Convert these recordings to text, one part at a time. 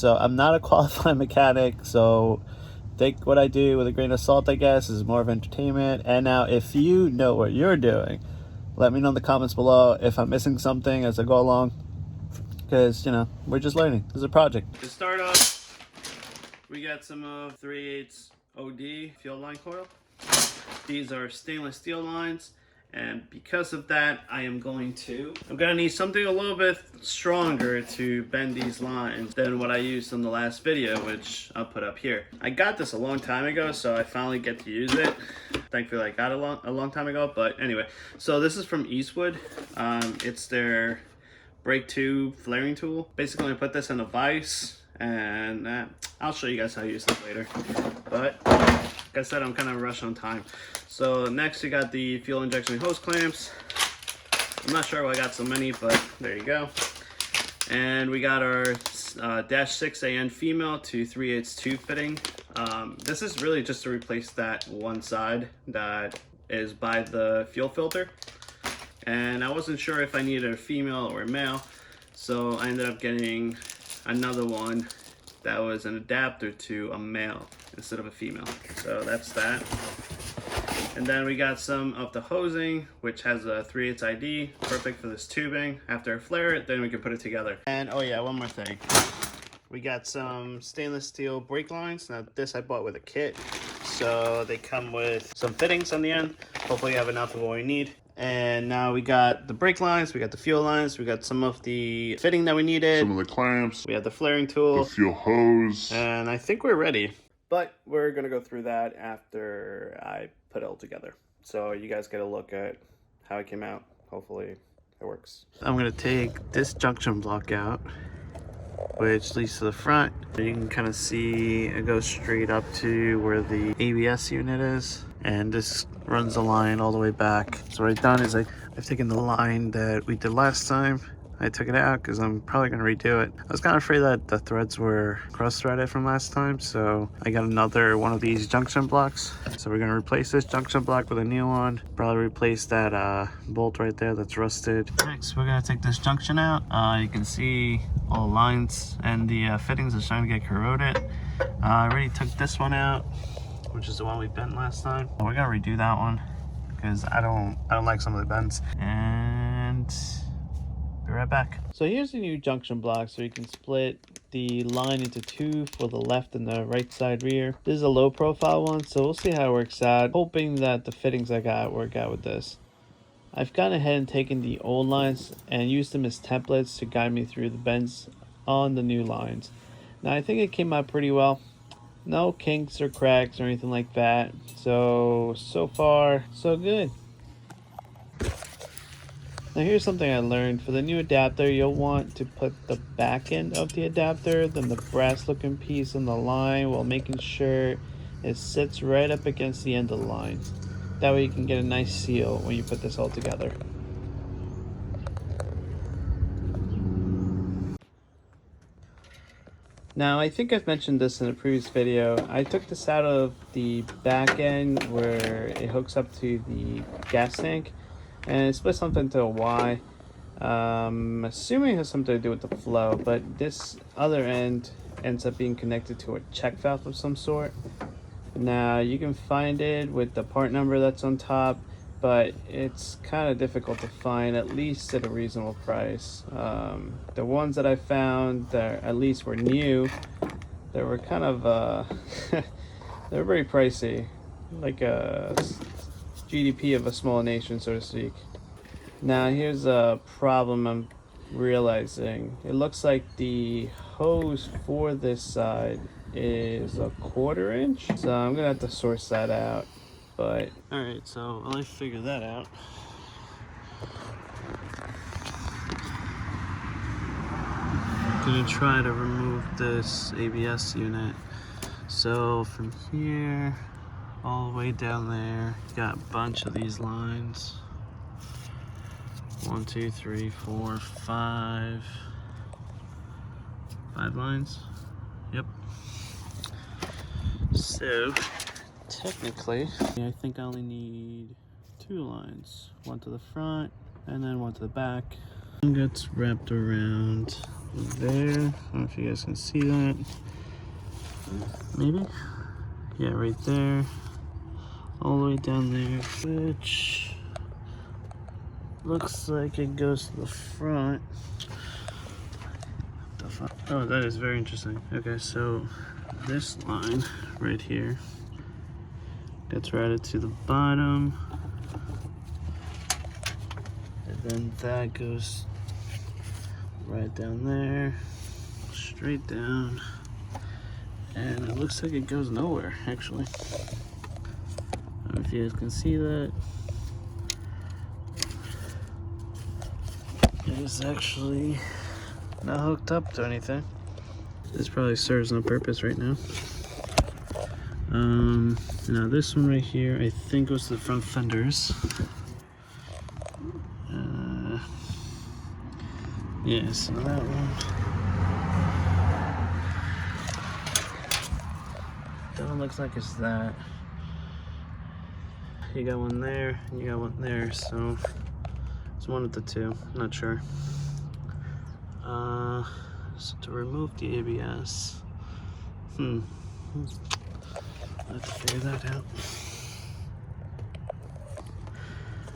So I'm not a qualified mechanic, so take what I do with a grain of salt, I guess. This is more of entertainment. And now if you know what you're doing, let me know in the comments below if I'm missing something as I go along, because, you know, we're just learning. This is a project. To start off, we got some of 3/8 OD fuel line coil. These are stainless steel lines, and because of that, I'm gonna need something a little bit stronger to bend these lines than what I used in the last video, which I'll put up here. I got this a long time ago, so I finally get to use it. Thankfully I got it a long time ago, but anyway. So this is from Eastwood. It's their Break 2 flaring tool. Basically I put this in a vise, and I'll show you guys how to use this later. But like I said, I'm kind of rushed on time. So next we got the fuel injection hose clamps. I'm not sure why I got so many, but there you go. And we got our -6 AN female to 3/8 tube fitting. This is really just to replace that one side that is by the fuel filter. And I wasn't sure if I needed a female or a male, so I ended up getting another one that was an adapter to a male instead of a female. So that's that. And then we got some of the hosing, which has a 3/8 ID, perfect for this tubing. After I flare it, then we can put it together. And oh yeah, one more thing. We got some stainless steel brake lines. Now this I bought with a kit, so they come with some fittings on the end. Hopefully you have enough of what we need. And now we got the brake lines, we got the fuel lines, we got some of the fitting that we needed. Some of the clamps. We have the flaring tool. The fuel hose. And I think we're ready. But we're gonna go through that after I put it all together. So you guys get a look at how it came out. Hopefully it works. I'm gonna take this junction block out, which leads to the front. You can kind of see it goes straight up to where the ABS unit is. And this runs the line all the way back. So what I've done is I've taken the line that we did last time. I took it out because I'm probably going to redo it. I was kind of afraid that the threads were cross-threaded from last time, so I got another one of these junction blocks. So we're going to replace this junction block with a new one. Probably replace that bolt right there that's rusted. Next, we're going to take this junction out. You can see all the lines and the fittings are starting to get corroded. I already took this one out, which is the one we bent last time. We're going to redo that one because I don't like some of the bends. And be right back. So here's the new junction block, so you can split the line into two for the left and the right side rear. This is a low profile one, so we'll see how it works out. Hoping that the fittings I got work out with this. I've gone ahead and taken the old lines and used them as templates to guide me through the bends on the new lines. Now I think it came out pretty well. No kinks or cracks or anything like that. So far, so good. Now here's something I learned. For the new adapter, you'll want to put the back end of the adapter, then the brass looking piece on the line, while making sure it sits right up against the end of the line. That way you can get a nice seal when you put this all together. Now I think I've mentioned this in a previous video. I took this out of the back end where it hooks up to the gas tank, and it split something to a Y. Assuming it has something to do with the flow, but this other end ends up being connected to a check valve of some sort. Now you can find it with the part number that's on top, but it's kind of difficult to find, at least at a reasonable price. The ones that I found that at least were new, they were kind of they're very pricey, like a GDP of a small nation, so to speak. Now here's a problem I'm realizing. It looks like the hose for this side is a 1/4 inch, so I'm gonna have to source that out. But all right, so I'll figure that out. I'm gonna try to remove this ABS unit. So from here all the way down there, got a bunch of these lines. 1, 2, 3, 4, 5 lines. Yep. So technically, I think I only need 2 lines. One to the front and then one to the back. It gets wrapped around there. I don't know if you guys can see that. Maybe? Yeah, right there. All the way down there, which looks like it goes to the front. Oh, that is very interesting. Okay, so this line right here gets routed to the bottom, and then that goes right down there, straight down, and it looks like it goes nowhere, actually. I don't know if you guys can see that. It is actually not hooked up to anything. This probably serves no purpose right now. Now this one right here, I think goes to the front fenders. Yeah, so that one. That one looks like it's that. You got one there, and you got one there, so it's one of the two, not sure. So to remove the ABS, I'll have to figure that out.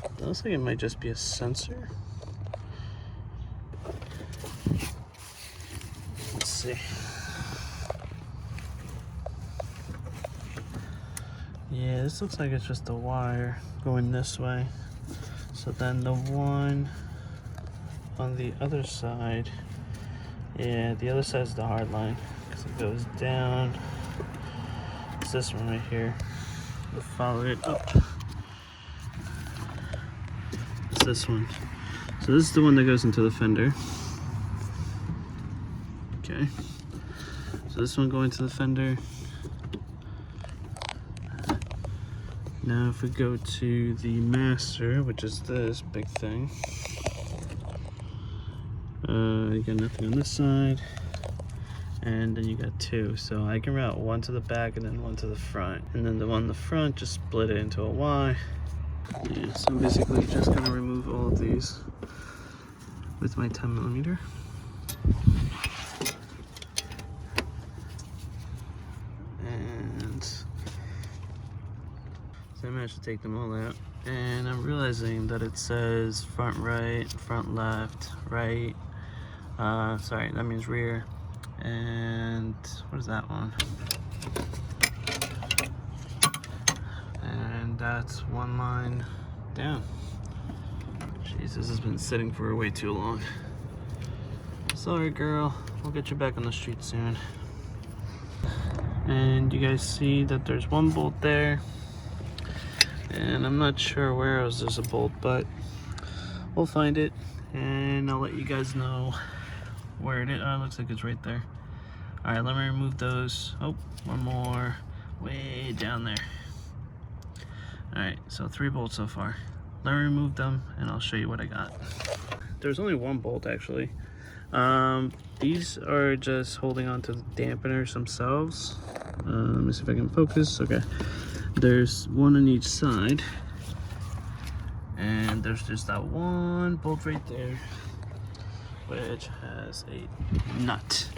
It looks like it might just be a sensor. Let's see. Yeah, this looks like it's just a wire going this way. So then the one on the other side, yeah, the other side is the hard line because it goes down. It's this one right here. We'll follow it up. It's this one. So this is the one that goes into the fender. Okay. So this one going to the fender. Now if we go to the master, which is this big thing, you got nothing on this side, and then you got two. So I can route one to the back and then one to the front, and then the one in the front just split it into a Y. Yeah, so I'm basically just gonna remove all of these with my 10mm. And so I managed to take them all out, and I'm realizing that it says front right, front left, right. Sorry, that means rear. And what is that one? And that's one line down. Jeez, this has been sitting for way too long. Sorry, girl. We'll get you back on the street soon. And you guys see that there's one bolt there. And I'm not sure where else there's a bolt, but we'll find it and I'll let you guys know where it is. Oh, it looks like it's right there. All right, let me remove those. Oh, one more way down there. All right, so 3 bolts so far. Let me remove them and I'll show you what I got. There's only one bolt actually. These are just holding on to the dampeners themselves. Let me see if I can focus. Okay, there's one on each side, and there's just that one bolt right there, which has a nut,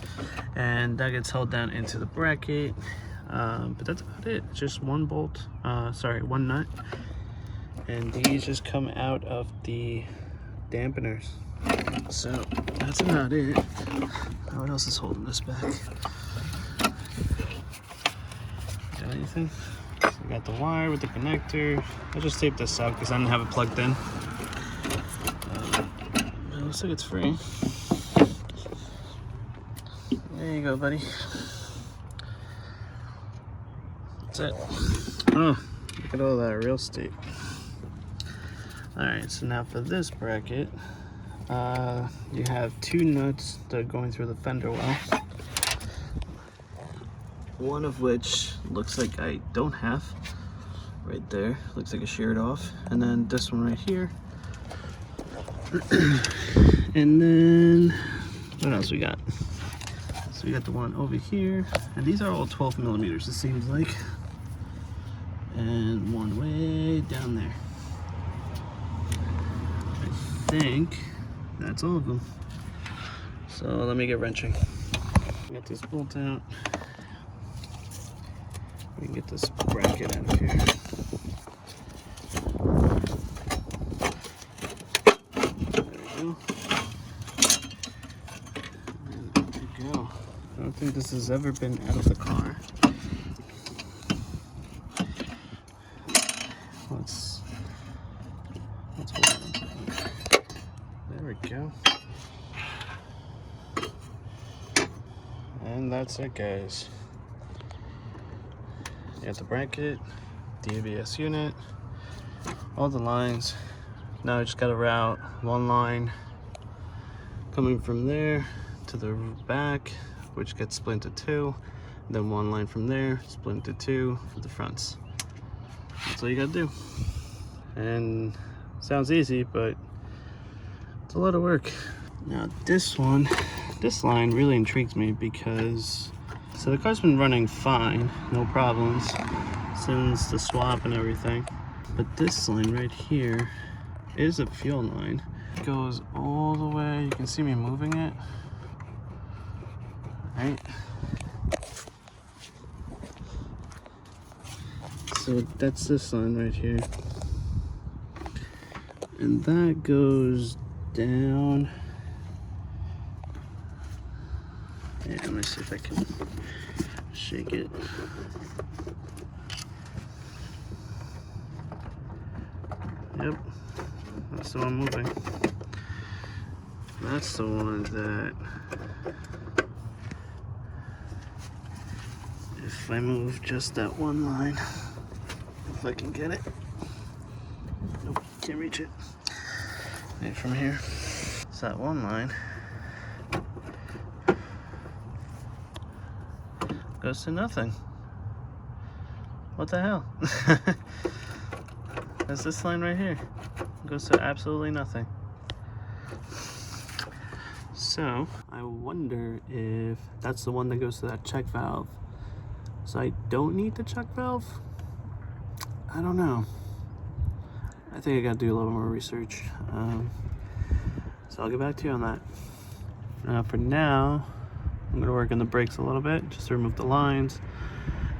and that gets held down into the bracket. But that's about it. Just one bolt, one nut, and these just come out of the dampeners. So that's about it. What else is holding this back? Got anything? So we got the wire with the connector. I just taped this out because I didn't have it plugged in. It looks like it's free. There you go, buddy. That's it. Oh, look at all that real estate. Alright, so now for this bracket, you have 2 nuts that are going through the fender well. One of which looks like I don't have. Right there, looks like it's sheared off. And then this one right here. And then, what else we got? So we got the one over here. And these are all 12mm, it seems like. And one way down there. I think that's all of them. So let me get wrenching. Get this bolt out. We can get this bracket out of here. There we go. And there we go. I don't think this has ever been out of the car. Let's hold it. There we go. And that's it, guys. You got the bracket, the ABS unit, all the lines. Now I just got to route one line coming from there to the back, which gets split into two. Then one line from there, split into two for the fronts. That's all you gotta do. And sounds easy, but it's a lot of work. Now this line really intrigues me because, so the car's been running fine, no problems, since the swap and everything. But this line right here is a fuel line. It goes all the way, you can see me moving it, right? So that's this line right here. And that goes down. Yeah, let me see if I can shake it. Yep, that's the one moving. That's the one that, if I move just that one line, if I can get it. Nope, can't reach it. Maybe from here. It's that one line. Goes to nothing. What the hell? That's this line right here. Goes to absolutely nothing. So I wonder if that's the one that goes to that check valve. So I don't need the check valve? I don't know. I think I gotta do a little more research. So I'll get back to you on that. For now, I'm gonna work on the brakes a little bit, just to remove the lines,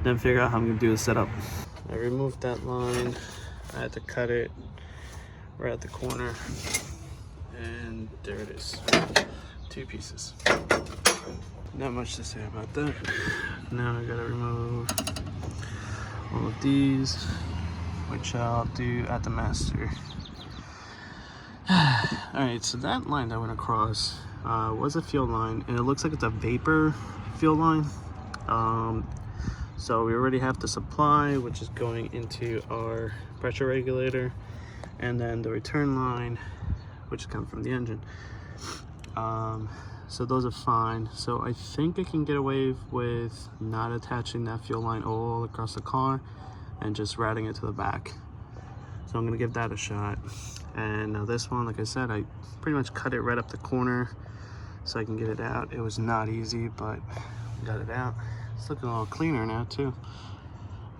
then figure out how I'm gonna do the setup. I removed that line. I had to cut it right at the corner, and there it is. 2 pieces. Not much to say about that. Now I gotta remove all of these, which I'll do at the master. Alright, so that line that went across was a fuel line, and it looks like it's a vapor fuel line. So we already have the supply, which is going into our pressure regulator, and then the return line, which is coming from the engine. So those are fine. So I think I can get away with not attaching that fuel line all across the car and just routing it to the back. So I'm gonna give that a shot. And now this one, like I said, I pretty much cut it right up the corner so I can get it out. It was not easy, but got it out. It's looking a little cleaner now too.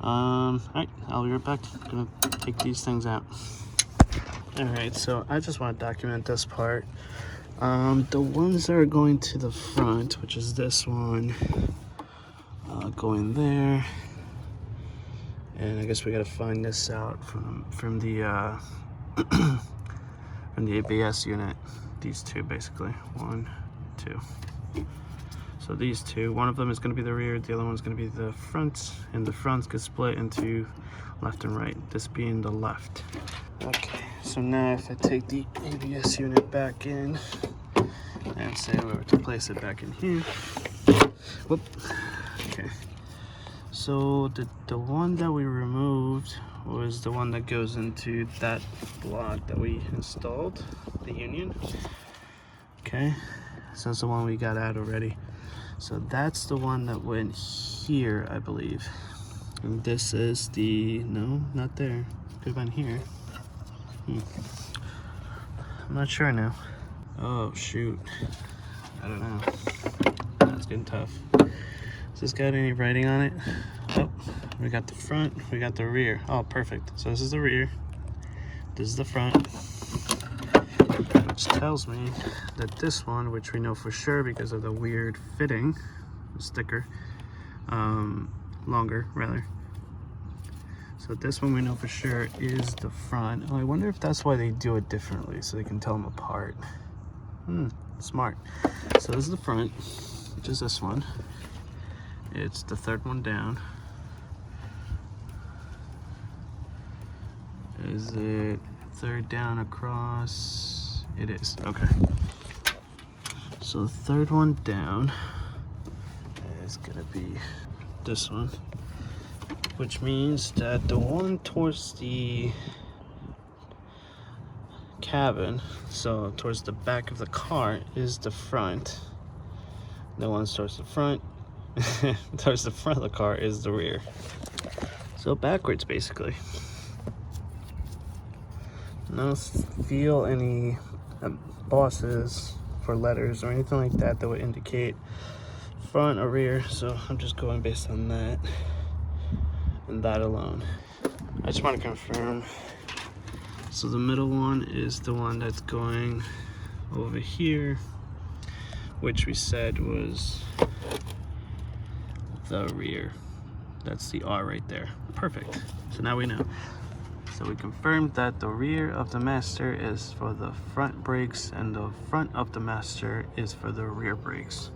All right, I'll be right back. I'm gonna take these things out. All right, so I just want to document this part. The ones that are going to the front, which is this one, going there, and I guess we gotta find this out from the from the ABS unit. These two basically, 1, 2. So these two, one of them is going to be the rear, the other one's going to be the front, and the fronts get split into left and right, this being the left. Okay, so now if I take the ABS unit back in and say we were to place it back in here. Whoop. Okay, so the one that we removed was the one that goes into that block that we installed, the union. Okay, so that's the one we got out already. So that's the one that went here, I believe. And this is the, no, not there. Could have been here. I'm not sure now. Oh, shoot. I don't know. That's getting tough. Has this got any writing on it? Oh, we got the front, we got the rear. Oh, perfect. So this is the rear. This is the front. which tells me that this one, which we know for sure because of the weird fitting sticker, longer rather. So this one we know for sure is the front. Oh, I wonder if that's why they do it differently, so they can tell them apart. Smart. So this is the front, which is this one. It's the third one down. Is it third down across? It is. Okay. So the third one down is gonna be this one, which means that the one towards the cabin, so towards the back of the car, is the front. The one towards the front, towards the front of the car, is the rear. So backwards, basically. I don't feel any bosses for letters or anything like that that would indicate front or rear, so I'm just going based on that and that alone. I just want to confirm. So the middle one is the one that's going over here, which we said was the rear. That's the R right there. Perfect. So now we know. So we confirmed that the rear of the Master is for the front brakes and the front of the Master is for the rear brakes.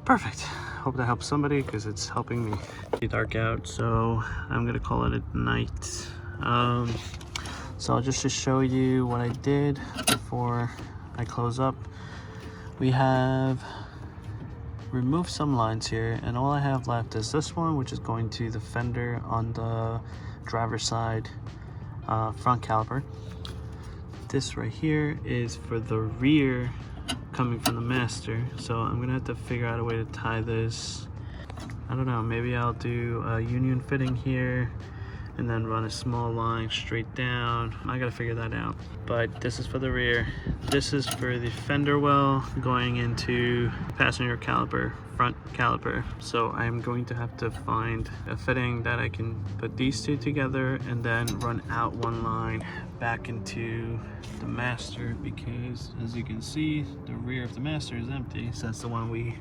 Perfect. Hope that helps somebody because it's helping me. It's dark out, so I'm gonna call it a night. So just to show you what I did before I close up, we have removed some lines here, and all I have left is this one, which is going to the fender on the driver's side front caliper. This right here is for the rear coming from the Master, so I'm gonna have to figure out a way to tie this. I don't know, maybe I'll do a union fitting here and then run a small line straight down. I gotta figure that out. But this is for the rear. This is for the fender well going into passenger caliper, front caliper. So I'm going to have to find a fitting that I can put these two together and then run out one line back into the Master, because as you can see, the rear of the Master is empty. So that's the one we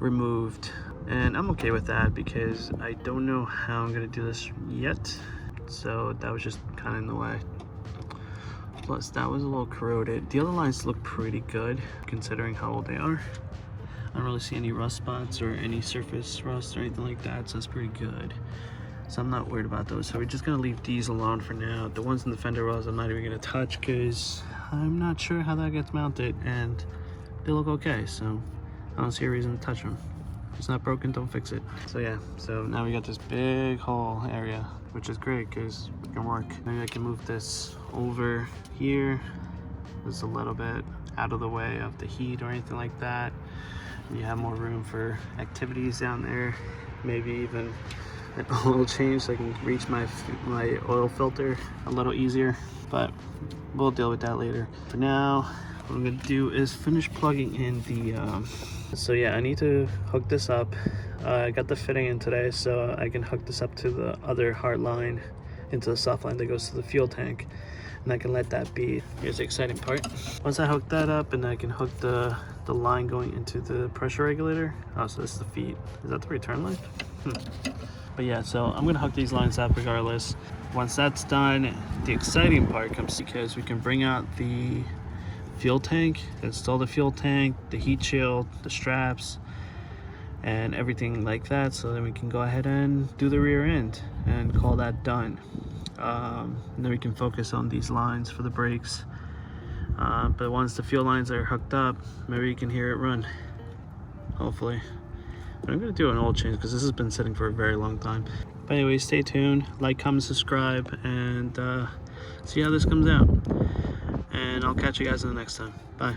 removed. And I'm okay with that because I don't know how I'm gonna do this yet. So that was just kind of in the way. Plus that was a little corroded. The other lines look pretty good considering how old they are. I don't really see any rust spots or any surface rust or anything like that, so it's pretty good. So I'm not worried about those. So we're just gonna leave these alone for now. The ones in the fender wells I'm not even gonna touch because I'm not sure how that gets mounted, and they look okay, so I don't see a reason to touch them. If it's not broken, don't fix it. So yeah, so now we got this big hole area, which is great because we can work. Maybe I can move this over here just a little bit out of the way of the heat or anything like that. And you have more room for activities down there. Maybe even an oil change so I can reach my oil filter a little easier, but we'll deal with that later. For now, what I'm gonna do is finish plugging in the so yeah, I need to hook this up. I got the fitting in today, so I can hook this up to the other hard line into the soft line that goes to the fuel tank, and I can let that be. Here's the exciting part. Once I hook that up, and I can hook the line going into the pressure regulator. Oh, so this is the feet. Is that the return line? But yeah, so I'm gonna hook these lines up regardless. Once that's done, the exciting part comes because we can bring out the fuel tank, install the fuel tank, the heat shield, the straps, and everything like that, so then we can go ahead and do the rear end and call that done. And then we can focus on these lines for the brakes. But once the fuel lines are hooked up, maybe you can hear it run, hopefully. But I'm gonna do an oil change because this has been sitting for a very long time. But anyway, stay tuned, like, comment, subscribe, and see how this comes out. And I'll catch you guys in the next time. Bye.